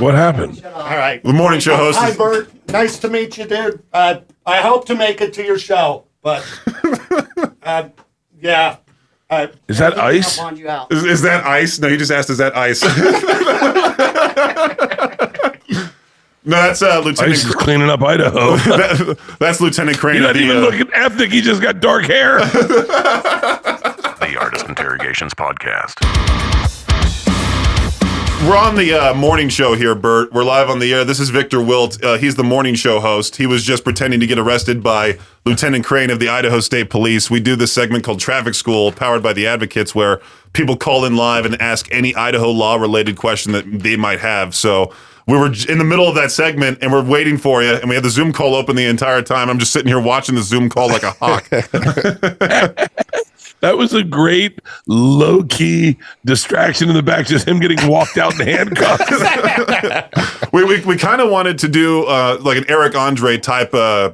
What happened? All right. The morning show host. Hi, Bert. Nice to meet you, dude. I hope to make it to your show, but yeah. Is that ice? Is that ice? No, he just asked, is that ice? No, that's Lieutenant. Ice is cleaning up Idaho. That's Lieutenant Crane. You're not even looking ethnic. He just got dark hair. The Artist Interrogations Podcast. We're on the morning show here, Bert. We're live on the air. This is Victor Wilt. He's the morning show host. He was just pretending to get arrested by Lieutenant Crane of the Idaho State Police. We do this segment called Traffic School, powered by the Advocates, where people call in live and ask any Idaho law-related question that they might have. So we were in the middle of that segment, and we're waiting for you, and we had the Zoom call open the entire time. I'm just sitting here watching the Zoom call like a hawk. That was a great low-key distraction in the back, just him getting walked out in handcuffs. We kind of wanted to do like an Eric Andre type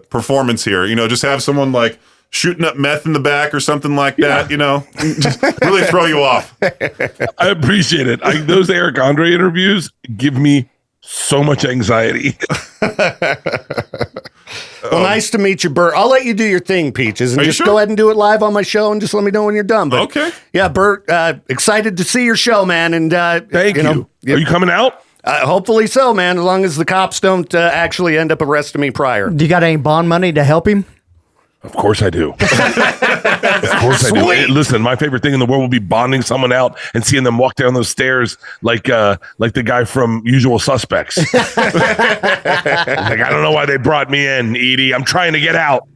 performance here, you know, just have someone like shooting up meth in the back or something like that, you know, just really throw you off. I appreciate it. Those Eric Andre interviews give me so much anxiety. Well, nice to meet you, Bert. I'll let you do your thing, Peaches, and just go ahead and do it live on my show, and just let me know when you're done. But, okay. Yeah, Bert, excited to see your show, man. And Thank you. Are you coming out? Hopefully so, man, as long as the cops don't actually end up arresting me prior. Do you got any bond money to help him? Of course I do. Of course I do. Hey, listen, my favorite thing in the world will be bonding someone out and seeing them walk down those stairs like the guy from Usual Suspects. Like, I don't know why they brought me in, Edie. I'm trying to get out.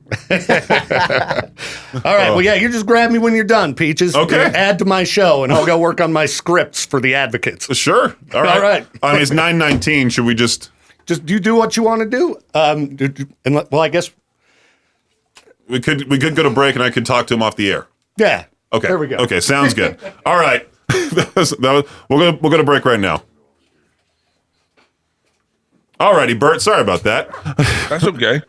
All right. Well, yeah, you just grab me when you're done, Peaches. Okay. Add to my show, and I'll go work on my scripts for the Advocates. Sure. All right. All right. I mean, it's 9:19. Should we just you do what you want to do? Well, I guess we could go to break, and I could talk to him off the air. Yeah. Okay. There we go. Okay. Sounds good. All right. We'll go to break right now. All righty, Bert. Sorry about that. That's okay.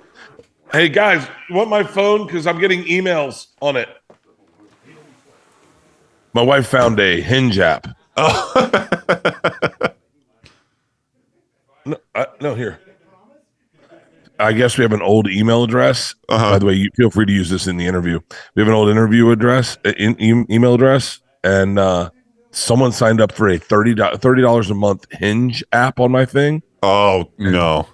Hey, guys, you want my phone? Because I'm getting emails on it. My wife found a Hinge app. Oh. No, here. I guess we have an old email address. By the way, you feel free to use this in the interview. We have an old interview address, email address, and someone signed up for a $30 a month Hinge app on my thing. Oh, no.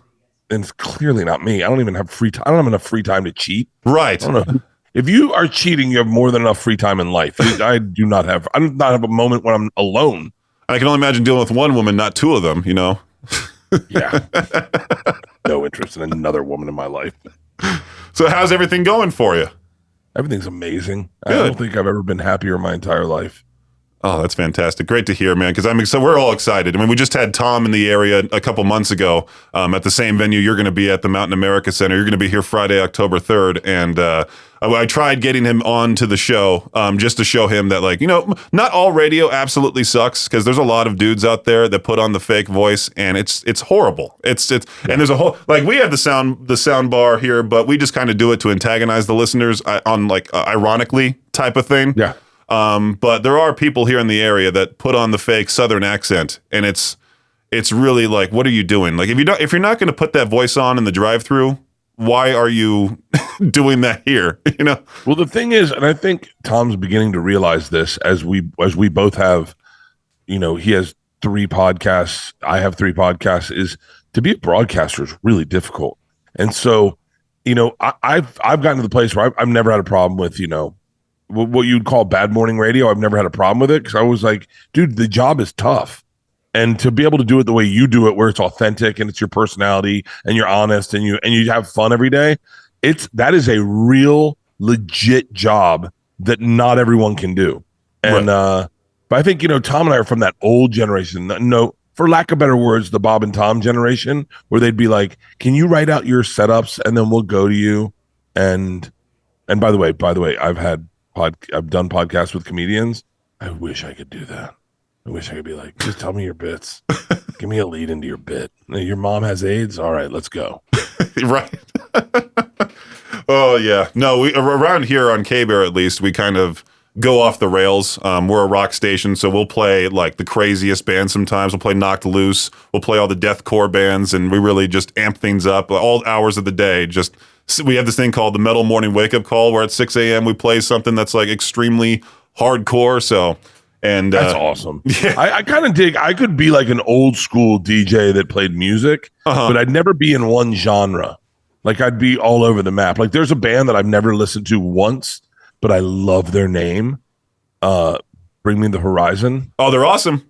And it's clearly not me. I don't even have free time. I don't have enough free time to cheat. Right. I don't know. If you are cheating, you have more than enough free time in life. I do not have. I do not have a moment when I'm alone. I can only imagine dealing with one woman, not two of them, you know? Yeah. No interest in another woman in my life. So how's everything going for you? Everything's amazing. Good. I don't think I've ever been happier in my entire life. Oh, that's fantastic. Great to hear, man, because so we're all excited. I mean, we just had Tom in the area a couple months ago at the same venue you're going to be at, the Mountain America Center. You're going to be here Friday, October 3rd, and I tried getting him on to the show just to show him that, like, you know, not all radio absolutely sucks, because there's a lot of dudes out there that put on the fake voice, and it's horrible. It's and there's a whole, like, we have the sound bar here, but we just kind of do it to antagonize the listeners on like ironically type of thing. Yeah. But there are people here in the area that put on the fake Southern accent, and it's really like, what are you doing? Like, if you're not going to put that voice on in the drive-through, why are you doing that here? You know. Well, the thing is, and I think Tom's beginning to realize this as we both have, you know, he has 3 podcasts, I have 3 podcasts. Is to be a broadcaster is really difficult, and so, you know, I've gotten to the place where I've never had a problem with, you know, what you'd call bad morning radio. I've never had a problem with it, because I was like, dude, the job is tough. And to be able to do it the way you do it, where it's authentic and it's your personality and you're honest and you have fun every day, that is a real legit job that not everyone can do. And but I think, you know, Tom and I are from that old generation. No, for lack of better words, the Bob and Tom generation, where they'd be like, can you write out your setups and then we'll go to you? And by the way, I've done podcasts with comedians. I wish I could do that. I wish I could be like, just tell me your bits. Give me a lead into your bit. Your mom has AIDS? All right, let's go. Right. Oh, yeah. No, we around here on KBEAR, at least, we kind of go off the rails. We're a rock station, so we'll play like the craziest bands sometimes. We'll play Knocked Loose. We'll play all the deathcore bands, and we really just amp things up all hours of the day. Just we have this thing called the Metal Morning Wake Up Call, where at 6 a.m. we play something that's like extremely hardcore. So, and that's awesome. Yeah. I kind of dig. I could be like an old school DJ that played music, but I'd never be in one genre. Like I'd be all over the map. Like there's a band that I've never listened to once, but I love their name. Bring Me the Horizon. Oh, they're awesome.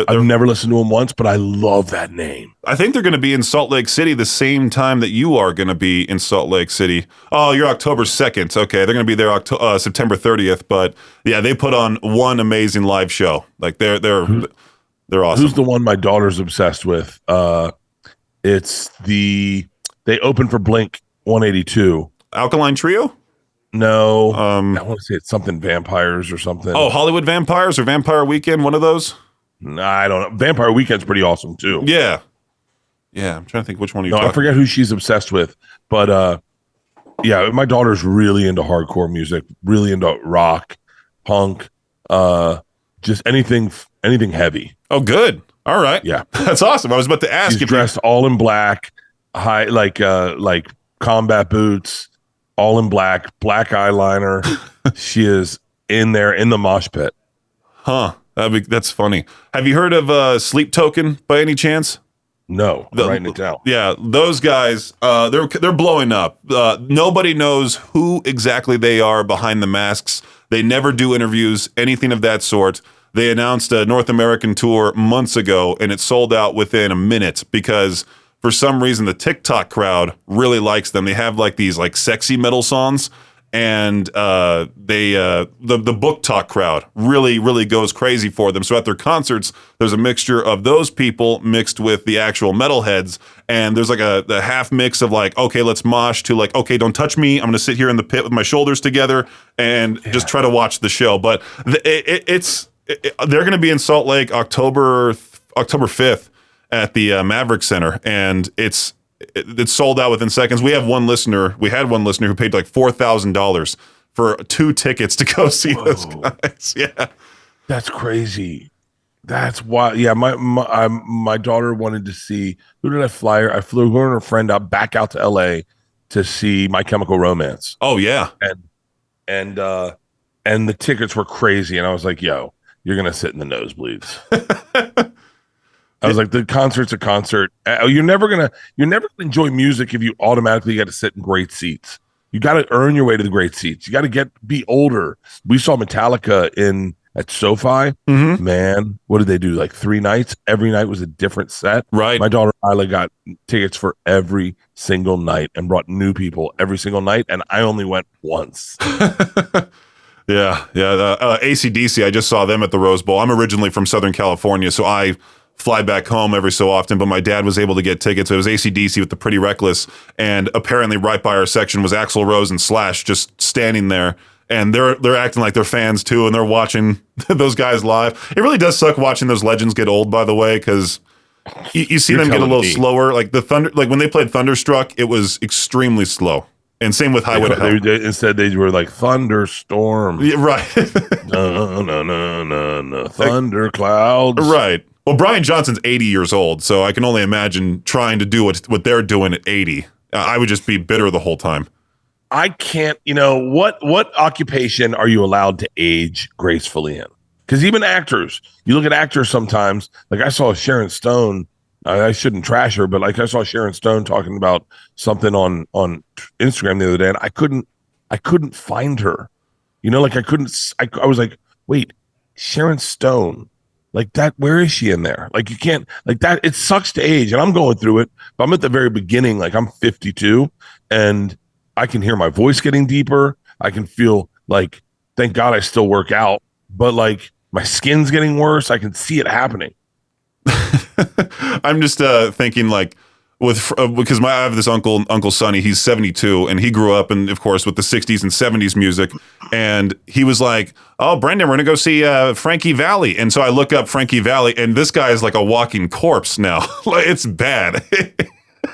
I've never listened to them once, but I love that name. I think they're going to be in Salt Lake City the same time that you are going to be in Salt Lake City. Oh, you're October 2nd. Okay, they're going to be there September 30th. But yeah, they put on one amazing live show. Like they're awesome. Who's the one my daughter's obsessed with? They open for Blink 182. Alkaline Trio? No, I want to say it's something Vampires or something. Oh, Hollywood Vampires or Vampire Weekend, one of those? Nah, I don't know. Vampire Weekend's pretty awesome too. Yeah. I'm trying to think which one you're talking. I forget who she's obsessed with, but yeah, my daughter's really into hardcore music, really into rock, punk, just anything heavy. Oh, good. All right. Yeah, that's awesome. I was about to ask. She's dressed all in black, high like combat boots. All in black eyeliner. She is in there in the mosh pit. Huh. That's funny. Have you heard of Sleep Token by any chance? No, I'm writing it down. Yeah, those guys, they're blowing up. Nobody knows who exactly they are behind the masks. They never do interviews, anything of that sort. They announced a North American tour months ago, and it sold out within a minute because for some reason, the TikTok crowd really likes them. They have like these like sexy metal songs, and the book talk crowd really goes crazy for them. So at their concerts, there's a mixture of those people mixed with the actual metalheads, and there's like the half mix of like, okay, let's mosh to like, okay, don't touch me. I'm gonna sit here in the pit with my shoulders together and just try to watch the show. But they're gonna be in Salt Lake October 5th. At the Maverick Center, and it's sold out within seconds. We had one listener who paid like $4,000 for 2 tickets to go see those guys. Yeah, that's crazy. That's why. Yeah, my daughter wanted to see. Who did I fly her? I flew her and her friend back out to L.A. to see My Chemical Romance. Oh yeah, and the tickets were crazy, and I was like, "Yo, you're gonna sit in the nosebleeds." I was like, the concert's a concert. You're never gonna enjoy music if you automatically got to sit in great seats. You got to earn your way to the great seats. You got to be older. We saw Metallica at SoFi. Mm-hmm. Man, what did they do? Like 3 nights. Every night was a different set. Right. My daughter Isla got tickets for every single night and brought new people every single night, and I only went once. Yeah. AC/DC. I just saw them at the Rose Bowl. I'm originally from Southern California, so I fly back home every so often, but my dad was able to get tickets. It was AC/DC with the Pretty Reckless, and apparently right by our section was Axl Rose and Slash just standing there, and they're acting like they're fans too, and they're watching those guys live. It really does suck watching those legends get old, by the way, because you see them get a little slower. Like when they played Thunderstruck, it was extremely slow. And same with Highway to Hell. Instead, they were like Thunderstorm. Yeah, right. No. Thunder clouds. Right. Well, Brian Johnson's 80 years old, so I can only imagine trying to do what they're doing at 80. I would just be bitter the whole time. I can't, what occupation are you allowed to age gracefully in? Because even actors, you look at actors sometimes, like I saw Sharon Stone, I shouldn't trash her, but like I saw Sharon Stone talking about something on Instagram the other day, and I couldn't find her. I was like, wait, Sharon Stone. Like that, where is she in there? Like you can't, like that, it sucks to age, and I'm going through it, but I'm at the very beginning, like I'm 52, and I can hear my voice getting deeper. I can feel like, thank God I still work out, but like my skin's getting worse. I can see it happening. I'm just thinking like, because I have this Uncle Sonny, he's 72, and he grew up in, of course, with the 60s and 70s music, and he was like, oh, Brendan, we're gonna go see Frankie Valli. And so I look up Frankie Valli, and this guy is like a walking corpse now. Like, it's bad.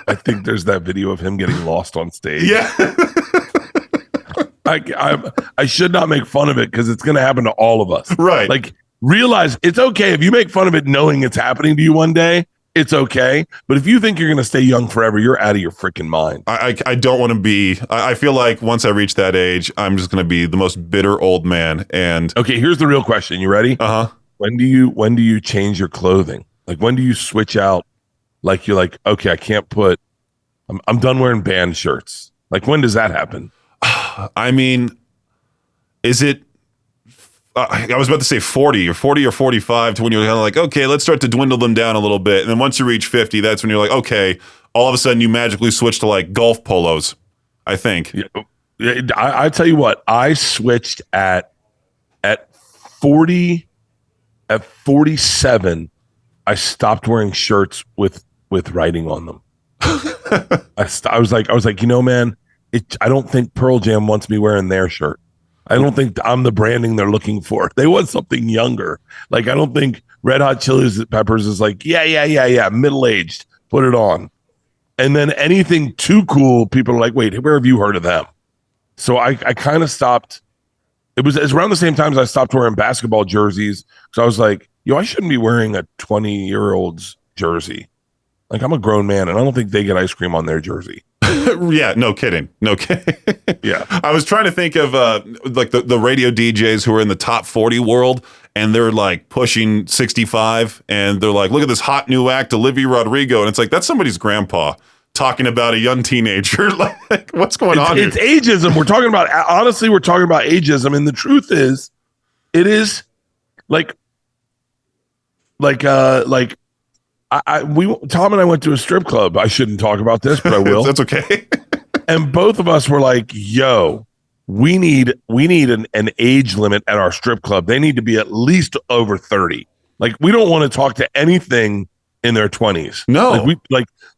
I think there's that video of him getting lost on stage. Yeah. I should not make fun of it because it's going to happen to all of us. Right. Like, realize it's okay if you make fun of it knowing it's happening to you one day. It's okay. But if you think you're going to stay young forever, you're out of your freaking mind. I don't want to be. I feel like once I reach that age, I'm just going to be the most bitter old man. And okay, here's the real question. You ready? When do you change your clothing? Like, when do you switch out? Like, you're like, okay, I can't put. I'm done wearing band shirts. Like, when does that happen? I mean, is it? I was about to say 40 or 45 to when you're kind of like, okay, let's start to dwindle them down a little bit. And then once you reach 50, that's when you're like, okay, all of a sudden you magically switch to like golf polos, I think. Yeah, I tell you what, I switched at 40, at 47, I stopped wearing shirts with writing on them. I was like, you know, man, I don't think Pearl Jam wants me wearing their shirt. I don't think I'm the branding they're looking for. They want something younger. Like, I don't think Red Hot Chili Peppers is like, yeah, middle-aged, put it on. And then anything too cool, people are like, wait, where have you heard of them? So I kind of stopped. It's around the same time as I stopped wearing basketball jerseys. So I was like, I shouldn't be wearing a 20-year-old's jersey. Like, I'm a grown man, and I don't think they get ice cream on their jersey. Yeah, no kidding. Yeah. I was trying to think of like the radio DJs who are in the top 40 world, and they're like pushing 65, and they're like, look at this hot new act, Olivia Rodrigo. And it's like, that's somebody's grandpa talking about a young teenager. Like, what's going on here? It's ageism. We're talking about ageism. And the truth is, it is Tom and I went to a strip club. I shouldn't talk about this, but I will. That's okay. And both of us were like, yo, we need an age limit at our strip club. They need to be at least over 30. Like, we don't want to talk to anything in their 20s. No.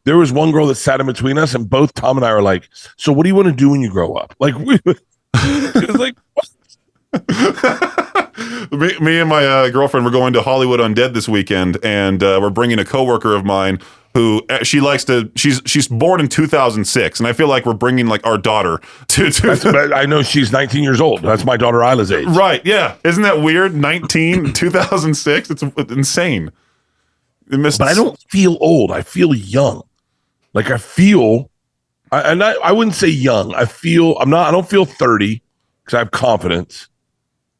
There was one girl that sat in between us, and both Tom and I were like, so what do you want to do when you grow up? Like, it was like, what? Me and my girlfriend were going to Hollywood Undead this weekend, and we're bringing a coworker of mine who she's born in 2006, and I feel like we're bringing like our daughter to I know she's 19 years old. That's my daughter Isla's age. Right, yeah. Isn't that weird? 19, 2006? It's insane. But I don't feel old. I feel young. Like, I wouldn't say young. I don't feel 30 because I have confidence.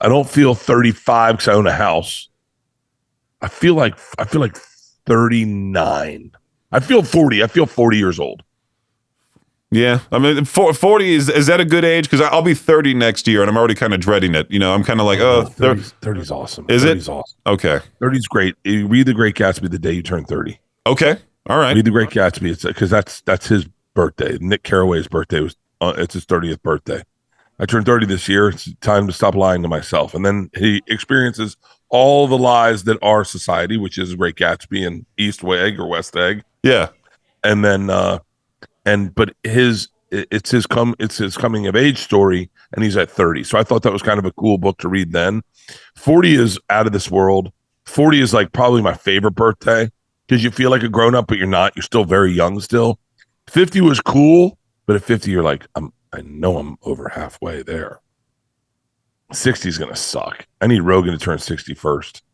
I don't feel 35 because I own a house. I feel like 39. I feel 40. I feel 40 years old. Yeah. I mean, 40 is that a good age? Because I'll be 30 next year, and I'm already kind of dreading it. You know, I'm kind of like, 30's awesome. Is 30's it? Awesome. Okay. 30's great. You read The Great Gatsby the day you turn 30. Okay. All right. Read The Great Gatsby. It's because that's his birthday. Nick Carraway's birthday it's his 30th birthday. I turned 30 this year. It's time to stop lying to myself. And then he experiences all the lies that are society, which is Great Gatsby and East Egg or West Egg. Yeah. And then but it's his coming of age story, and he's at 30. So I thought that was kind of a cool book to read then. 40 is out of this world. 40 is like probably my favorite birthday because you feel like a grown up, but you're not. You're still very young still. 50 was cool, but at 50 you're like, I know I'm over halfway there. 60 is going to suck. I need Rogan to turn 60 first.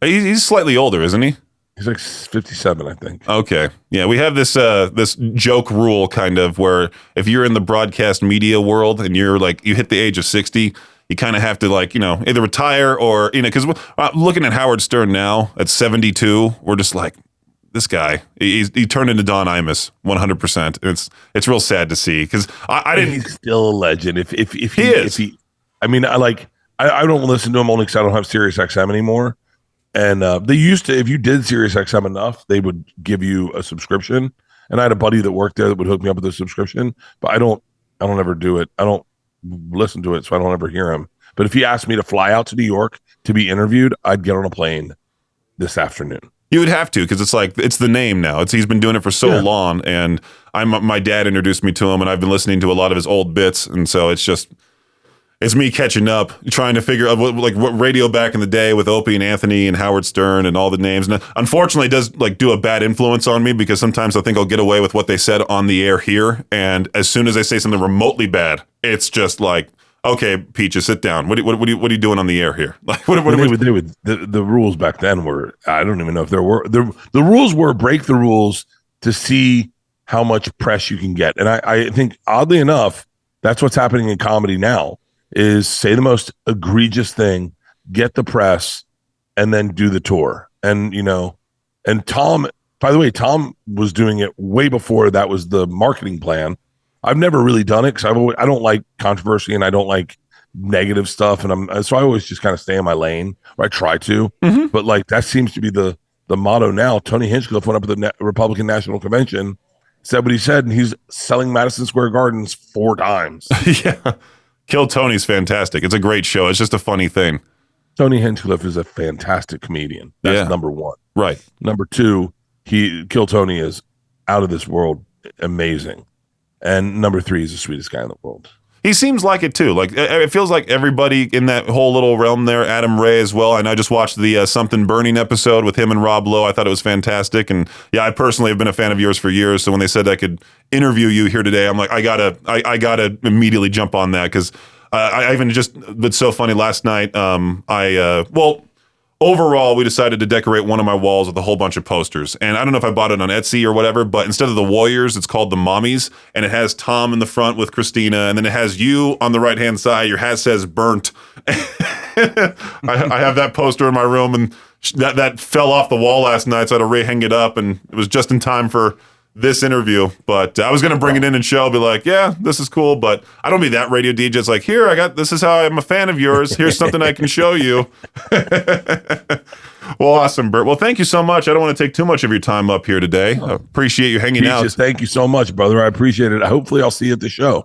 He's slightly older, isn't he? He's like 57, I think. Okay. Yeah, we have this this joke rule kind of where if you're in the broadcast media world and you're like, you hit the age of 60, you kind of have to like, you know, either retire or, you know, because looking at Howard Stern now at 72, we're just like, this guy, he turned into Don Imus 100%. It's real sad to see because I didn't. He's still a legend. If he, I mean, I don't listen to him only because I don't have Sirius XM anymore. And they used to, if you did Sirius XM enough, they would give you a subscription. And I had a buddy that worked there that would hook me up with a subscription. But I don't ever do it. I don't listen to it, so I don't ever hear him. But if he asked me to fly out to New York to be interviewed, I'd get on a plane this afternoon. You would have to, because it's like, it's the name now. He's been doing it for so long, and my dad introduced me to him, and I've been listening to a lot of his old bits, and so it's It's me catching up, trying to figure out what radio back in the day with Opie and Anthony and Howard Stern and all the names. And unfortunately, it does like do a bad influence on me because sometimes I think I'll get away with what they said on the air here. And as soon as I say something remotely bad, it's just like, okay, Peaches, sit down. What are you doing on the air here? Like, the rules back then were, I don't even know if there were, the rules were break the rules to see how much press you can get. And I think oddly enough, that's what's happening in comedy now. Is say the most egregious thing, get the press, and then do the tour. And, and Tom, by the way, Tom was doing it way before that was the marketing plan. I've never really done it because I don't like controversy and I don't like negative stuff. And so I always just kind of stay in my lane, or I try to. Mm-hmm. But like that seems to be the motto now. Tony Hinchcliffe went up at the Republican National Convention, said what he said, and he's selling Madison Square Gardens 4 times. Yeah. Kill Tony's fantastic. It's a great show. It's just a funny thing. Tony Hinchcliffe is a fantastic comedian. That's number 1. Right. Number 2, Kill Tony is out of this world amazing. And number 3, he's the sweetest guy in the world. He seems like it too. Like it feels like everybody in that whole little realm there. Adam Ray as well. And I just watched the Something Burning episode with him and Rob Lowe. I thought it was fantastic. And yeah, I personally have been a fan of yours for years. So when they said I could interview you here today, I'm like, I gotta immediately jump on that because I even just. It's so funny. Last night, overall, we decided to decorate one of my walls with a whole bunch of posters. And I don't know if I bought it on Etsy or whatever, but instead of the Warriors, it's called the Mommies. And it has Tom in the front with Christina. And then it has you on the right-hand side. Your hat says burnt. I have that poster in my room, and that fell off the wall last night, so I had to re-hang it up. And it was just in time for this interview. But I was going to bring it in and show, be like, yeah, this is cool. But I don't be that radio DJ. It's like, here, this is how I'm a fan of yours. Here's something I can show you. Well, awesome, Bert. Well, thank you so much. I don't want to take too much of your time up here today. I appreciate you hanging out. Thank you so much, brother. I appreciate it. Hopefully I'll see you at the show.